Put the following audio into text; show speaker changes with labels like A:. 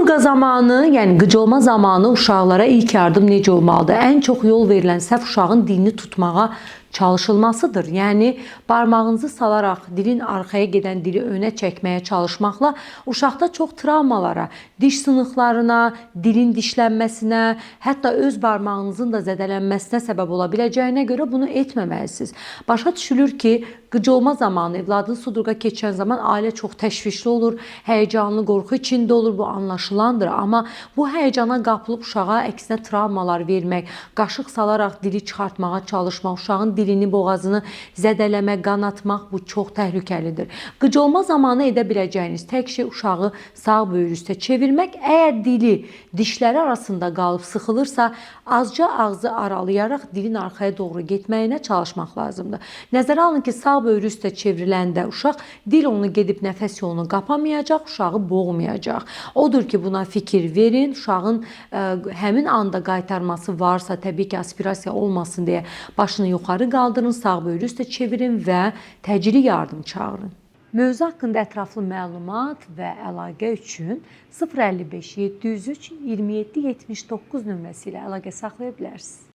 A: Sadurqa zamanı, yəni qıcolma zamanı uşaqlara ilk yardım necə olmalıdır? Ən çox yol verilən səhv uşağın dilini tutmağa çalışılmasıdır. Yəni barmağınızı salaraq dilin arxaya gedən dili önə çəkməyə çalışmaqla uşaqda çox travmalara, diş sınıqlarına, dilin dişlənməsinə, hətta öz barmağınızın da zədələnməsinə səbəb ola biləcəyinə görə bunu etməməlisiniz. Başa düşülür ki, qıcolma zamanı, evladın sudurqa keçən zaman ailə çox təşvişli olur, həyəcanlı, qorxu içində olur, bu anlaşılandır. Amma bu həyəcana qapılıb uşağa əksinə travmalar vermək, qaşıq salaraq dili çıxartmağa çalışmaq, uşağın dilini, boğazını zədələmək, qanatmaq bu çox təhlükəlidir. Qıcolma zamanı edə biləcəyiniz tək şey uşağı sağ böyür üstə çevirmək. Əgər dili dişləri arasında qalıb sıxılırsa, azca ağzı aralayaraq dilin arxaya doğru getməyinə çalışmaq lazımdır. Nəzərə alın ki, sağ böyür üstə çevriləndə uşaq dil onu gedib nəfəs yolunu qapamayacaq, uşağı boğmayacaq. Odur ki, buna fikir verin. Uşağın həmin anda qaytarması varsa, təbii ki, aspirasiya olmasın deyə başını yuxarı qaldırın, sağ böyrü üstə çevirin və təcili yardım çağırın. Mövzu haqqında ətraflı məlumat və əlaqə üçün 055 703 27 79 nömrəsi ilə əlaqə saxlaya bilərsiniz.